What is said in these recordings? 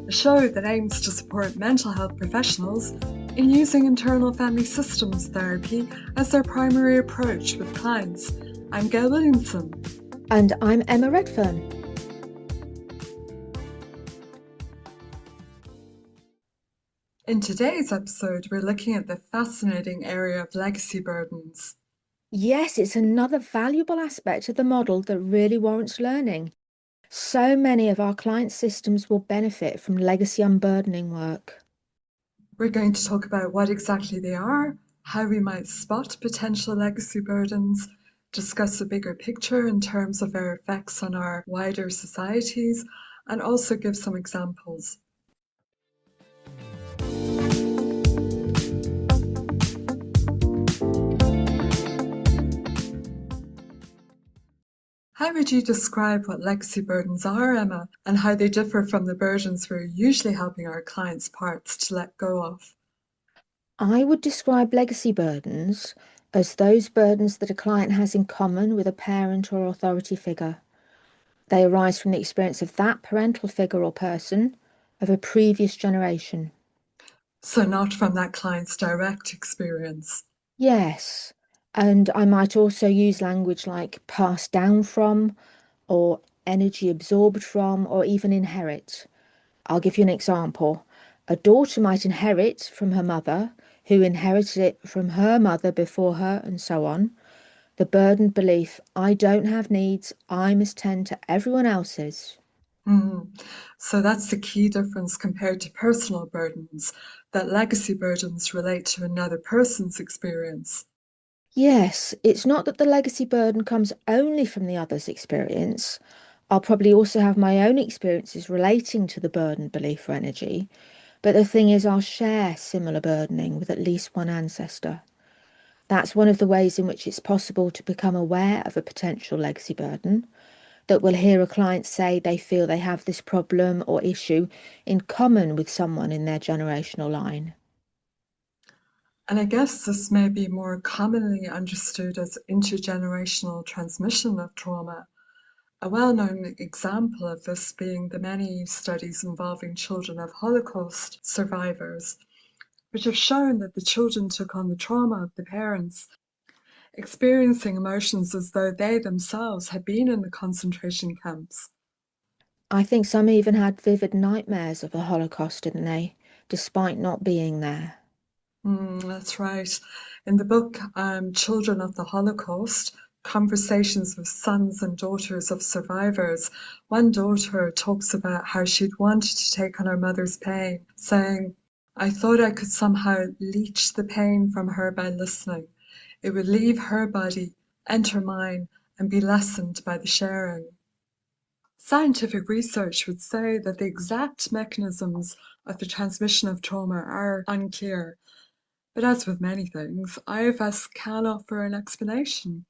a show that aims to support mental health professionals in using internal family systems therapy as their primary approach with clients. I'm Gayle Williamson. And I'm E Redfern. In today's episode, we're looking at the fascinating area of legacy burdens. Yes, it's another valuable aspect of the model that really warrants learning. So many of our clients' systems will benefit from legacy unburdening work. We're going to talk about what exactly they are, how we might spot potential legacy burdens, discuss the bigger picture in terms of their effects on our wider societies, and also give some examples. How would you describe what legacy burdens are, Emma, and how they differ from the burdens we're usually helping our clients' parts to let go of? I would describe legacy burdens as those burdens that a client has in common with a parent or authority figure. They arise from the experience of that parental figure or person of a previous generation. So not from that client's direct experience. Yes, and I might also use language like passed down from, or energy absorbed from, or even inherit. I'll give you an example. A daughter might inherit from her mother, who inherited it from her mother before her, and so on. The burdened belief, I don't have needs, I must tend to everyone else's. So that's the key difference compared to personal burdens, that legacy burdens relate to another person's experience. Yes, it's not that the legacy burden comes only from the other's experience. I'll probably also have my own experiences relating to the burden belief or energy, but the thing is, I'll share similar burdening with at least one ancestor. That's one of the ways in which it's possible to become aware of a potential legacy burden, that we'll hear a client say they feel they have this problem or issue in common with someone in their generational line. And I guess this may be more commonly understood as intergenerational transmission of trauma. A well-known example of this being the many studies involving children of Holocaust survivors, which have shown that the children took on the trauma of the parents, experiencing emotions as though they themselves had been in the concentration camps. I think some even had vivid nightmares of the Holocaust, didn't they, despite not being there. That's right. In the book Children of the Holocaust, Conversations with Sons and Daughters of Survivors, one daughter talks about how she'd wanted to take on her mother's pain, saying, I thought I could somehow leech the pain from her by listening. It would leave her body, enter mine, and be lessened by the sharing. Scientific research would say that the exact mechanisms of the transmission of trauma are unclear, but as with many things, IFS can offer an explanation.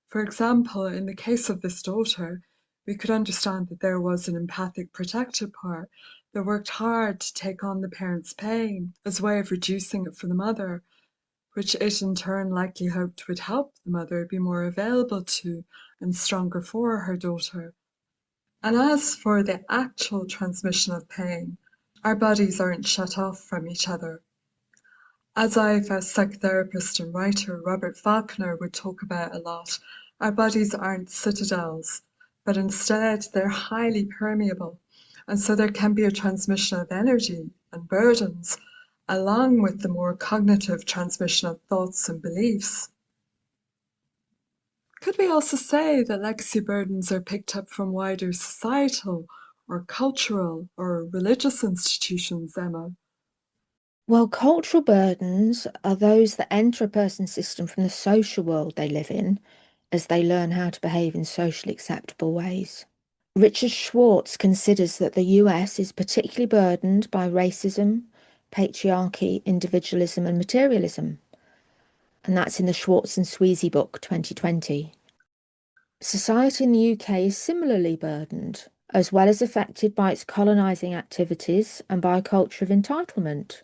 For example, in the case of this daughter, we could understand that there was an empathic protective part that worked hard to take on the parent's pain as a way of reducing it for the mother, which it in turn likely hoped would help the mother be more available to and stronger for her daughter. And as for the actual transmission of pain, our bodies aren't shut off from each other. As IFS psychotherapist and writer Robert Falconer would talk about a lot, our bodies aren't citadels, but instead they're highly permeable, and so there can be a transmission of energy and burdens, along with the more cognitive transmission of thoughts and beliefs. Could we also say that legacy burdens are picked up from wider societal or cultural or religious institutions, Emma? Well, cultural burdens are those that enter a person's system from the social world they live in as they learn how to behave in socially acceptable ways. Richard Schwartz considers that the US is particularly burdened by racism, patriarchy, individualism, and materialism. And that's in the Schwartz and Sweezy book 2020. Society in the UK is similarly burdened, as well as affected by its colonising activities and by a culture of entitlement.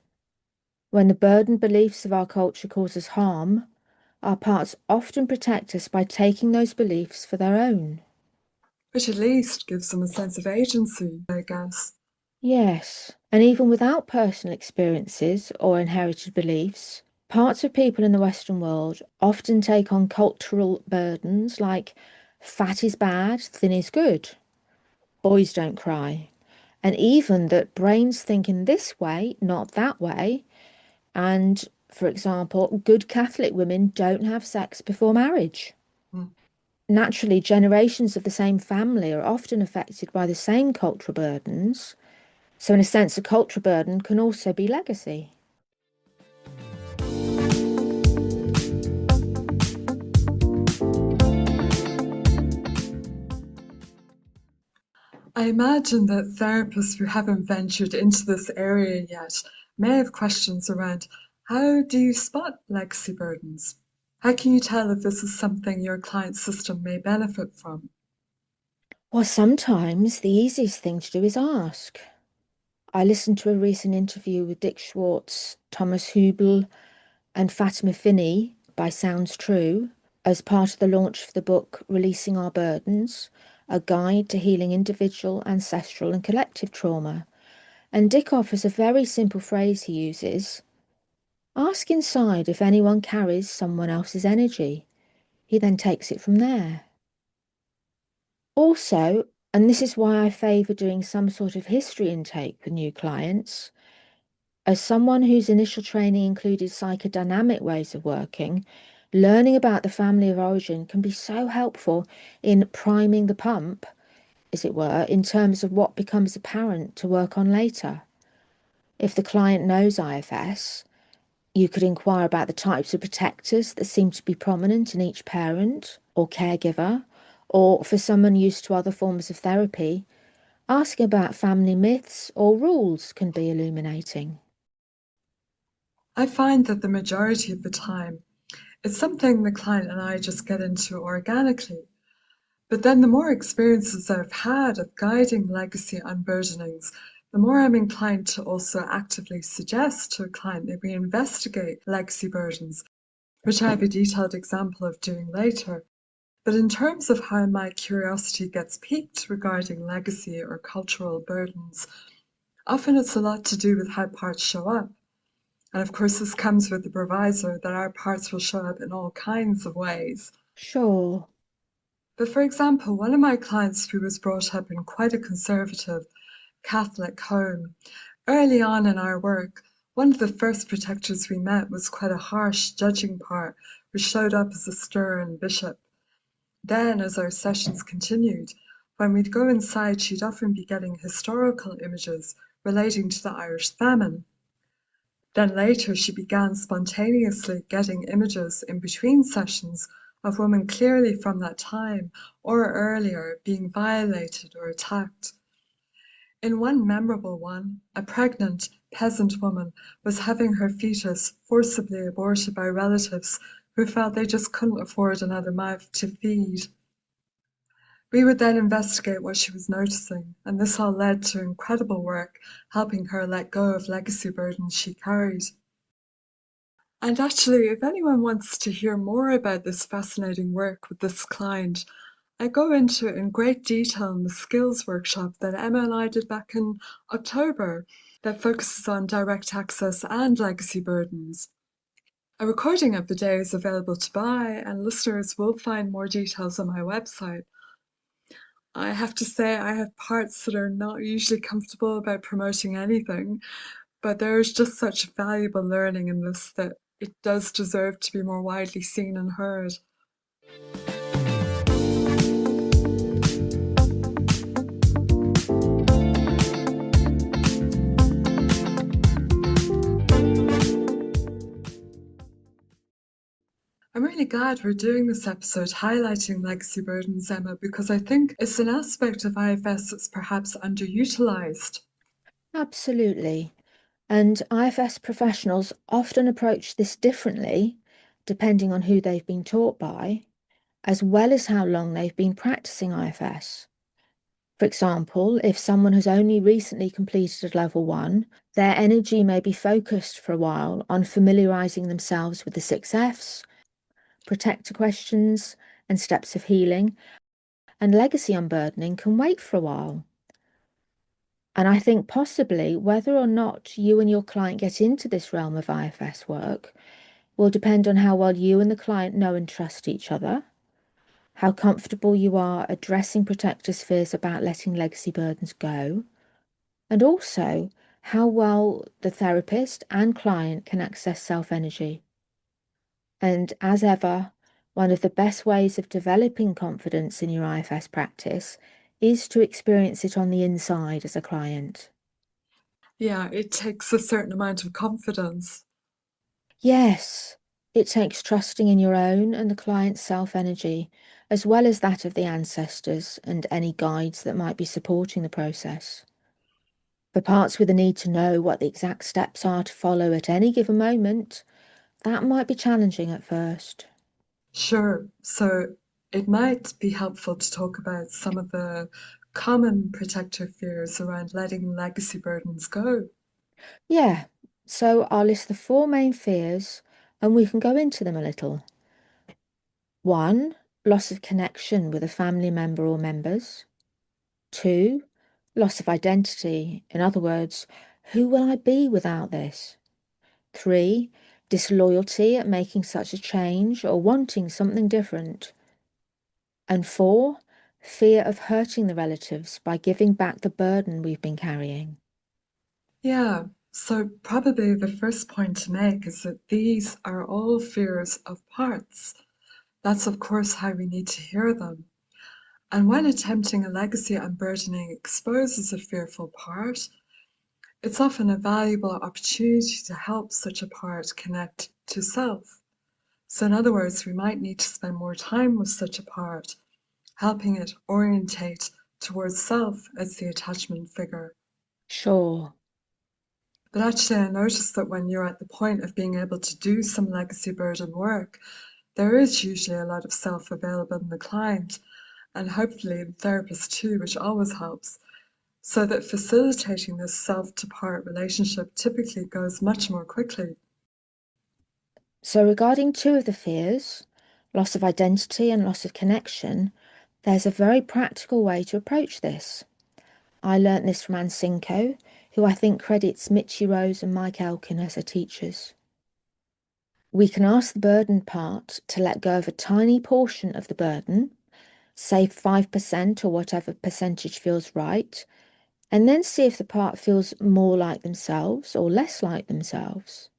When the burdened beliefs of our culture cause us harm, our parts often protect us by taking those beliefs for their own. Which at least gives them a sense of agency, I guess. Yes, and even without personal experiences or inherited beliefs, parts of people in the Western world often take on cultural burdens like fat is bad, thin is good, boys don't cry, and even that brains think in this way, not that way. And, for example, good Catholic women don't have sex before marriage. Mm. Naturally, generations of the same family are often affected by the same cultural burdens. So, in a sense, a cultural burden can also be legacy. I imagine that therapists who haven't ventured into this area yet may have questions around how do you spot legacy burdens? How can you tell if this is something your client system may benefit from? Well, sometimes the easiest thing to do is ask. I listened to a recent interview with Dick Schwartz, Thomas Hubel, and Fatima Finney by Sounds True as part of the launch of the book Releasing Our Burdens, a guide to healing individual, ancestral, and collective trauma. And Dick offers a very simple phrase he uses: ask inside if anyone carries someone else's energy. He then takes it from there. Also, and this is why I favour doing some sort of history intake with new clients, as someone whose initial training included psychodynamic ways of working, learning about the family of origin can be so helpful in priming the pump, as it were, in terms of what becomes apparent to work on later. If the client knows IFS, you could inquire about the types of protectors that seem to be prominent in each parent or caregiver, or for someone used to other forms of therapy, asking about family myths or rules can be illuminating. I find that the majority of the time, it's something the client and I just get into organically. But then the more experiences I've had of guiding legacy unburdenings, the more I'm inclined to also actively suggest to a client that we investigate legacy burdens, which I have a detailed example of doing later. But in terms of how my curiosity gets piqued regarding legacy or cultural burdens, often it's a lot to do with how parts show up. And of course, this comes with the proviso that our parts will show up in all kinds of ways. Sure, But for example, one of my clients who was brought up in quite a conservative Catholic home, early on in our work, one of the first protectors we met was quite a harsh, judging part who showed up as a stern bishop. Then, as our sessions continued, when we'd go inside, she'd often be getting historical images relating to the Irish famine. Then later she began spontaneously getting images in between sessions of women clearly from that time or earlier being violated or attacked. In one memorable one, a pregnant peasant woman was having her fetus forcibly aborted by relatives who felt they just couldn't afford another mouth to feed. We would then investigate what she was noticing, and this all led to incredible work helping her let go of legacy burdens she carried. And actually, if anyone wants to hear more about this fascinating work with this client, I go into it in great detail in the skills workshop that Emma and I did back in October that focuses on direct access and legacy burdens. A recording of the day is available to buy, and listeners will find more details on my website. I have to say, I have parts that are not usually comfortable about promoting anything, but there's just such valuable learning in this that it does deserve to be more widely seen and heard. I'm really glad we're doing this episode highlighting legacy burdens, Emma, because I think it's an aspect of IFS that's perhaps underutilized. absolutely. And IFS professionals often approach this differently, depending on who they've been taught by, as well as how long they've been practicing IFS. For example, if someone has only recently completed level one, their energy may be focused for a while on familiarizing themselves with the 6 Fs, protector questions, and steps of healing, and legacy unburdening can wait for a while. And I think possibly whether or not you and your client get into this realm of IFS work will depend on how well you and the client know and trust each other, how comfortable you are addressing protectors' fears about letting legacy burdens go, and also how well the therapist and client can access self-energy. And as ever, one of the best ways of developing confidence in your IFS practice is to experience it on the inside as a client. Yeah, it takes a certain amount of confidence. Yes, it takes trusting in your own and the client's self-energy, as well as that of the ancestors and any guides that might be supporting the process. For parts with a need to know what the exact steps are to follow at any given moment, that might be challenging at first. Sure. So it might be helpful to talk about some of the common protector fears around letting legacy burdens go. Yeah, so I'll list the four main fears and we can go into them a little. One, loss of connection with a family member or members. Two, loss of identity. In other words, who will I be without this? Three, disloyalty at making such a change or wanting something different. And four, fear of hurting the relatives by giving back the burden we've been carrying. Yeah, so probably the first point to make is that these are all fears of parts. That's, of course, how we need to hear them. And when attempting a legacy unburdening exposes a fearful part, it's often a valuable opportunity to help such a part connect to self. So, in other words, we might need to spend more time with such a part, helping it orientate towards self as the attachment figure. Sure. But actually, I noticed that when you're at the point of being able to do some legacy burden work, there is usually a lot of self available in the client, and hopefully the therapist too, which always helps. So that facilitating this self to part relationship typically goes much more quickly. So regarding two of the fears, loss of identity and loss of connection, there's a very practical way to approach this. I learnt this from Anne Cinco, who I think credits Mitchie Rose and Mike Elkin as her teachers. We can ask the burden part to let go of a tiny portion of the burden, say 5% or whatever percentage feels right, and then see if the part feels more like themselves or less like themselves.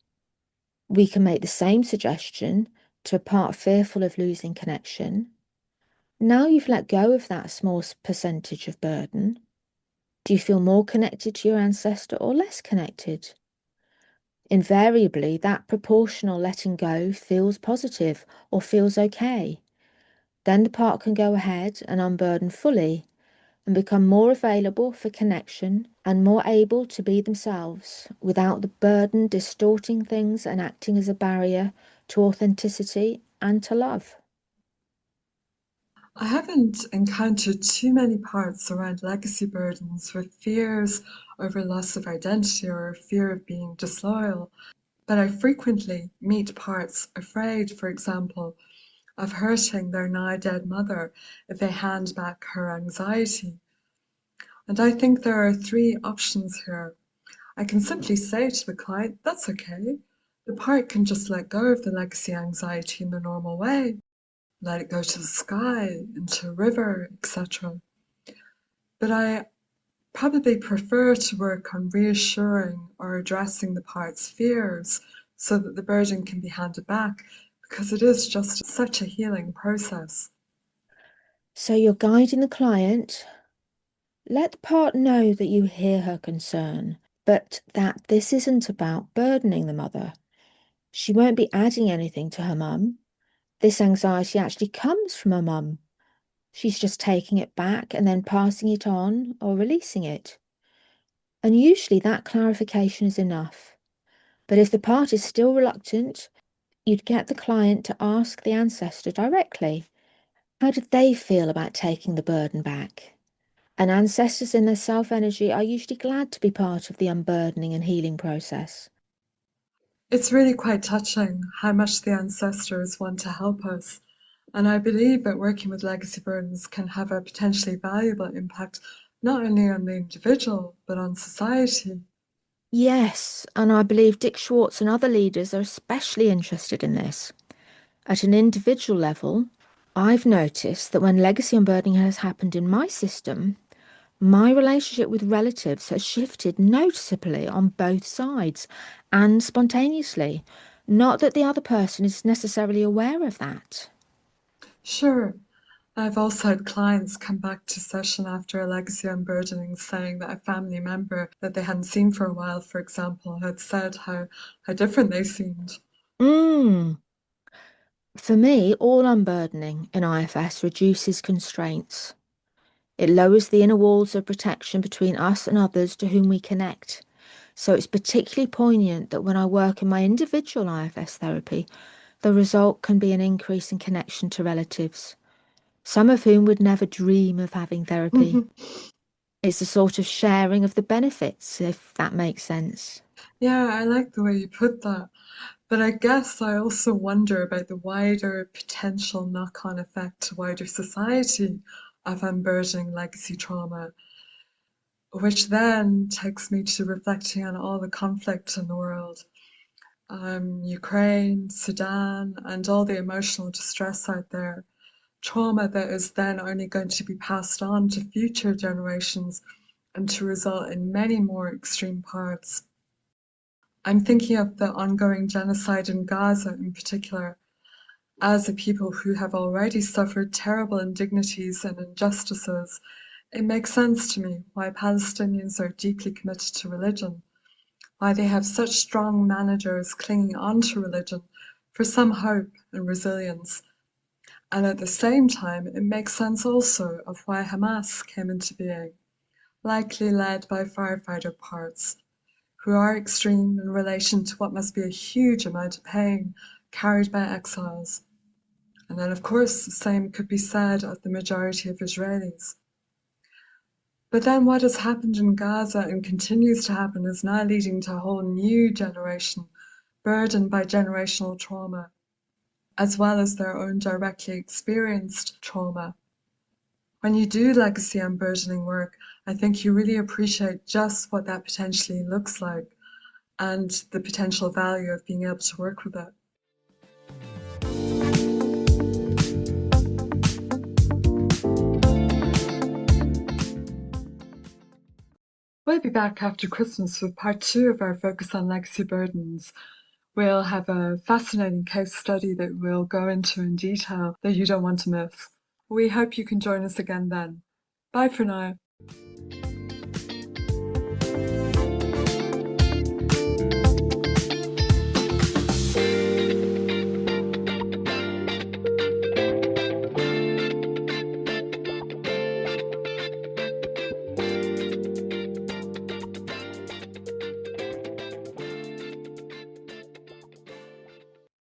We can make the same suggestion to a part fearful of losing connection. Now you've let go of that small percentage of burden. Do you feel more connected to your ancestor or less connected? Invariably, that proportional letting go feels positive or feels okay. Then the part can go ahead and unburden fully and become more available for connection and more able to be themselves without the burden distorting things and acting as a barrier to authenticity and to love. I haven't encountered too many parts around legacy burdens with fears over loss of identity or fear of being disloyal, but I frequently meet parts afraid, for example, of hurting their now dead mother if they hand back her anxiety. And I think there are three options here. I can simply say to the client, that's okay. The part can just let go of the legacy anxiety in the normal way. Let it go to the sky, into a river, etc. But I probably prefer to work on reassuring or addressing the part's fears so that the burden can be handed back because it is just such a healing process. So you're guiding the client. Let the part know that you hear her concern, but that this isn't about burdening the mother. She won't be adding anything to her mum. This anxiety actually comes from her mum. She's just taking it back and then passing it on or releasing it. And usually that clarification is enough. But if the part is still reluctant, you'd get the client to ask the ancestor directly, how did they feel about taking the burden back? And ancestors in their self-energy are usually glad to be part of the unburdening and healing process. It's really quite touching how much the ancestors want to help us. And I believe that working with legacy burdens can have a potentially valuable impact not only on the individual, but on society. Yes, and I believe Dick Schwartz and other leaders are especially interested in this. At an individual level, I've noticed that when legacy unburdening has happened in my system, my relationship with relatives has shifted noticeably on both sides and spontaneously. Not that the other person is necessarily aware of that. Sure, I've also had clients come back to session after a legacy unburdening saying that a family member that they hadn't seen for a while, for example, had said how different they seemed. Mm. For me, all unburdening in IFS reduces constraints. It lowers the inner walls of protection between us and others to whom we connect. So it's particularly poignant that when I work in my individual IFS therapy, the result can be an increase in connection to relatives, some of whom would never dream of having therapy. It's a sort of sharing of the benefits, if that makes sense. Yeah, I like the way you put that. But I guess I also wonder about the wider potential knock-on effect to wider society of unburdening legacy trauma, which then takes me to reflecting on all the conflict in the world. Ukraine, Sudan, and all the emotional distress out there. Trauma that is then only going to be passed on to future generations and to result in many more extreme parts. I'm thinking of the ongoing genocide in Gaza in particular. As a people who have already suffered terrible indignities and injustices, it makes sense to me why Palestinians are deeply committed to religion, why they have such strong managers clinging on to religion for some hope and resilience. And at the same time, it makes sense also of why Hamas came into being, likely led by firefighter parts, who are extreme in relation to what must be a huge amount of pain carried by exiles. And then, of course, the same could be said of the majority of Israelis. But then what has happened in Gaza and continues to happen is now leading to a whole new generation burdened by generational trauma, as well as their own directly experienced trauma. When you do legacy unburdening work, I think you really appreciate just what that potentially looks like and the potential value of being able to work with it. We'll be back after Christmas with part 2 of our focus on legacy burdens. We'll have a fascinating case study that we'll go into in detail that you don't want to miss. We hope you can join us again then. Bye for now.